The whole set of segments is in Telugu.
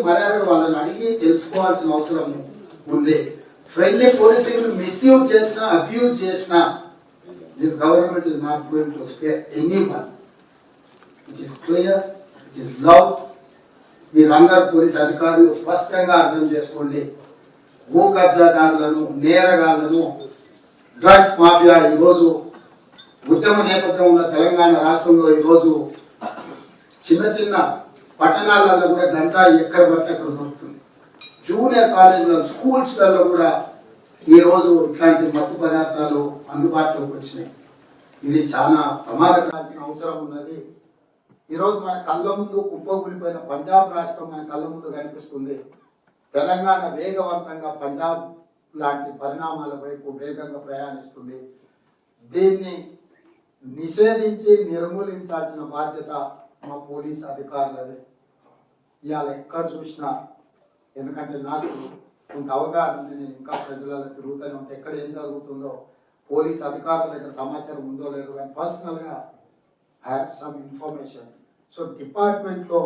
మర్యాదగా వాళ్ళని అడిగి తెలుసుకోవాల్సిన అవసరం ఉంది. ఫ్రెండ్లీ పోలీసింగ్ మిస్యూజ్ చేసినా అబ్యూజ్ చేసినా this government is not going to spare anyone. It is clear, it is love. మీరందరూ పోలీస్ అధికారులు స్పష్టంగా అర్థం చేసుకోండి. భూ కబ్జాదారులను, నేరగాళ్లను, డ్రగ్స్ మాఫియా ఈరోజు ఉద్యమ నేపథ్యం ఉన్న తెలంగాణ రాష్ట్రంలో ఈరోజు చిన్న చిన్న పట్టణాలలో కూడా గంజాయి ఎక్కడ పడితే అక్కడ దొరుకుతుంది. జూనియర్ కాలేజీలో, స్కూల్స్లలో కూడా ఈరోజు ఇట్లాంటి మత్తు పదార్థాలు అందుబాటులోకి వచ్చినాయి. ఇది చాలా ప్రమాదకరాల్సిన అవసరం ఉన్నది. ఈరోజు మన కళ్ళ ముందు కుప్పకూలిపోయిన పంజాబ్ రాష్ట్రం మన కళ్ళ ముందు కనిపిస్తుంది. తెలంగాణ వేగవంతంగా పంజాబ్ లాంటి పరిణామాల వైపు వేగంగా ప్రయాణిస్తుంది. దీన్ని నిషేధించి నిర్మూలించాల్సిన బాధ్యత మా పోలీస్ అధికారులదే. ఇవాళ ఎక్కడ చూసినా, ఎందుకంటే నాకు కొంత అవగాహన ఉంది, నేను ఇంకా ప్రజలలో తిరుగుతూనే ఉంటే ఎక్కడ ఏం జరుగుతుందో పోలీస్ అధికారుల దగ్గర సమాచారం ఉందో లేదో, కానీ పర్సనల్గా I have some information. So డిపార్ట్మెంట్లో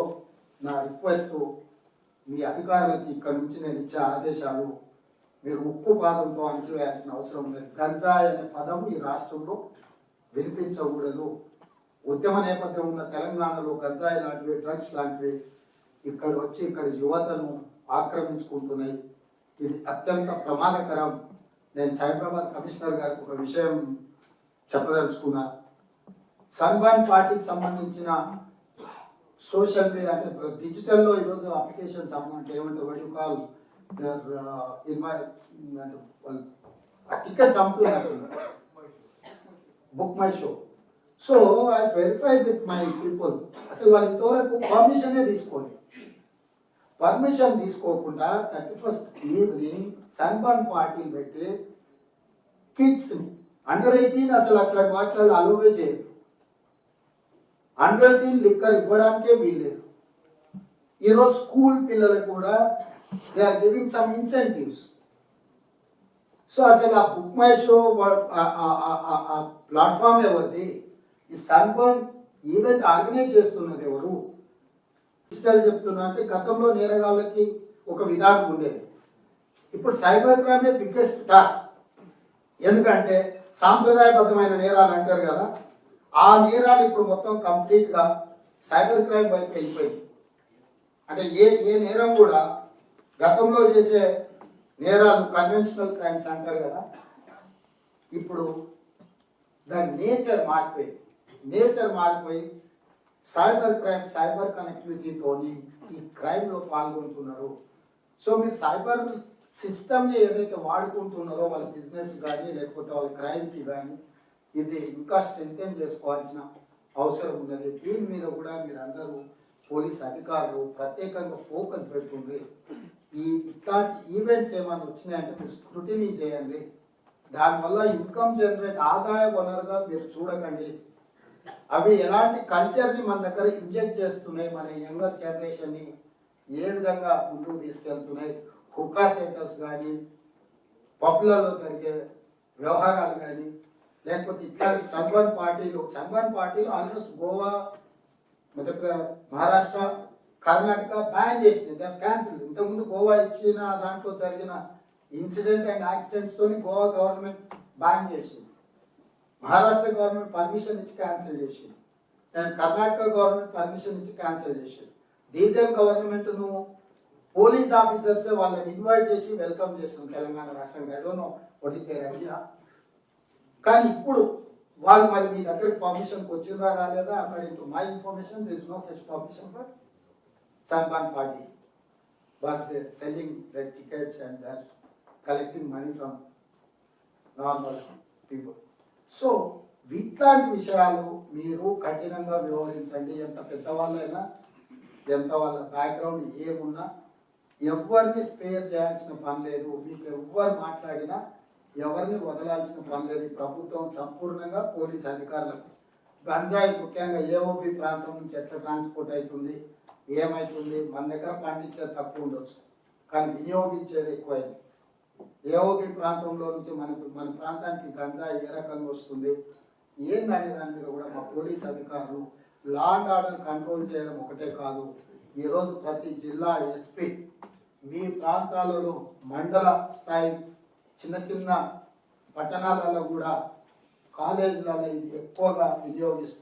నా రిక్వెస్ట్, మీ అధికారులకి ఇక్కడ నుంచి నేను ఇచ్చే ఆదేశాలు మీరు ఉక్కు పాదంతో అణచివేయాల్సిన అవసరం లేదు. గంజాయి అనే పదం ఈ రాష్ట్రంలో వినిపించకూడదు. ఉద్యమ నేపథ్యం ఉన్న తెలంగాణలో గంజాయి లాంటివి, డ్రగ్స్ లాంటివి ఇక్కడ వచ్చి ఇక్కడ యువతను ఆక్రమించుకుంటున్నాయి. ఇది అత్యంత ప్రమాదకరం. నేను సైబరాబాద్ కమిషనర్ గారికి ఒక విషయం చెప్పదలుచుకున్నా. సన్బర్న్ పార్టీకి సంబంధించిన సోషల్ మీడియా అంటే డిజిటల్లో ఈరోజు అప్లికేషన్స్ అంటే ఏమంటారు, వాటి కాల్ టికెట్స్ అమ్ముతున్నారు, book my show. So I verify with my people, అసలు వాళ్ళు ఇంతవరకు పర్మిషనే తీసుకోండి. పర్మిషన్ తీసుకోకుండా 31st ఈవినింగ్ సన్బర్న్ పార్టీలు పెట్టి కిడ్స్ని అండర్ 18 అసలు అట్లాంటి వాటిలో అలోవే చేయరు. అండర్ 18 లిక్కర్ ఇవ్వడానికే వీల్లేదు. ఈరోజు స్కూల్ పిల్లలకు కూడా they are giving some incentives. So అసలు ఆ బుక్ మై షో ప్లాట్ఫామ్ ఎవరిది? ఈ సన్బర్న్ ఈవెంట్ ఆర్గనైజ్ చేస్తున్నది ఎవరు? డిజిటల్ చెప్తున్నా అంటే గతంలో నేరగాళ్ళకి ఒక విధానం ఉండేది, ఇప్పుడు సైబర్ క్రైమే బిగ్గెస్ట్ టాస్క్. ఎందుకంటే సాంప్రదాయబద్ధమైన నేరాలు అంటారు కదా, ఆ నేరాలు ఇప్పుడు మొత్తం కంప్లీట్గా సైబర్ క్రైమ్ వైపు వెళ్ళిపోయింది. అంటే ఏ నేరం కూడా గతంలో చేసే నేరాలు కన్వెన్షనల్ క్రైమ్స్ అంటారు కదా, ఇప్పుడు దాని నేచర్ మారిపోయి సైబర్ క్రైమ్, సైబర్ కనెక్టివిటీతోని ఈ క్రైమ్లో పాల్గొంటున్నారు. సో మీరు సైబర్ సిస్టమ్ని ఏదైతే వాడుకుంటున్నారో వాళ్ళ బిజినెస్ కానీ లేకపోతే వాళ్ళ క్రైమ్కి కానీ, ఇది ఇంకా స్ట్రెంథెన్ చేసుకోవాల్సిన అవసరం ఉన్నది. దీని మీద కూడా మీరు అందరూ పోలీస్ అధికారులు ప్రత్యేకంగా ఫోకస్ పెడుతుంది. ఇట్లాంటి ఈవెంట్స్ ఏమైనా వచ్చినాయంటే మీరు స్క్రూటినీ చేయండి. దానివల్ల ఇన్కమ్ జనరేట్, ఆదాయ వనరుగా మీరు చూడకండి. అవి ఎలాంటి కల్చర్ని మన దగ్గర ఇంజెక్ట్ చేస్తున్నాయి, మన యంగర్ జనరేషన్ని ఏ విధంగా ముందుకు తీసుకెళ్తున్నాయి. హుక్కా సెంటర్స్ కానీ, పబ్లలో జరిగే వ్యవహారాలు కానీ, లేకపోతే ఇట్లాంటి సన్బర్న్ పార్టీలు ఆల్మోస్ట్ గోవా, మహారాష్ట్ర, కర్ణాటక బ్యాన్ చేసింది, దాన్ని క్యాన్సిల్. ఇంతకుముందు గోవా ఇచ్చిన దాంట్లో జరిగిన ఇన్సిడెంట్ అండ్ యాక్సిడెంట్స్ తోని గోవా గవర్నమెంట్ బ్యాన్ చేసింది, మహారాష్ట్ర గవర్నమెంట్ పర్మిషన్ ఇచ్చి క్యాన్సిల్ చేసింది, అండ్ కర్ణాటక గవర్నమెంట్ పర్మిషన్ ఇచ్చి క్యాన్సిల్ చేసింది. దీని గవర్నమెంట్ను పోలీస్ ఆఫీసర్స్ వాళ్ళని ఇన్వైట్ చేసి వెల్కమ్ చేస్తాం తెలంగాణ రాష్ట్రంగా. I don't know what is their idea. కానీ ఇప్పుడు వాళ్ళు మరి మీ దగ్గరికి పర్మిషన్కి వచ్చిందా రాలేదా? According to my information there is no such permission for Sunburn party, but they selling the tickets and they are collecting money from normal people. So ఇట్లాంటి విషయాలు మీరు కఠినంగా వ్యవహరించండి. ఎంత పెద్దవాళ్ళైనా, ఎంత వాళ్ళ బ్యాక్గ్రౌండ్ ఏమున్నా ఎవరిని స్పేర్ చేయాల్సిన పని లేదు. మీకు ఎవరు మాట్లాడినా ఎవరిని వదలాల్సిన పని లేదు. ప్రభుత్వం సంపూర్ణంగా పోలీస్ అధికారులకు గంజాయి ముఖ్యంగా ఏఓబి ప్రాంతం నుంచి ఎట్లా ట్రాన్స్పోర్ట్ అవుతుంది, ఏమవుతుంది, మన దగ్గర పండించేది తక్కువ ఉండొచ్చు కానీ వినియోగించేది ఎక్కువైంది. ఏఓబి ప్రాంతంలో నుంచి మన ప్రాంతానికి గంజాయి ఏ రకంగా వస్తుంది ఏందనే దాని మీద కూడా మా పోలీస్ అధికారులు లా అండ్ ఆర్డర్ కంట్రోల్ చేయడం ఒకటే కాదు, ఈరోజు ప్రతి జిల్లా ఎస్పీ మీ ప్రాంతాలలో మండల స్థాయి చిన్న చిన్న పట్టణాలలో కూడా కాలేజీలలో ఇది ఎక్కువగా వినియోగిస్తుంది.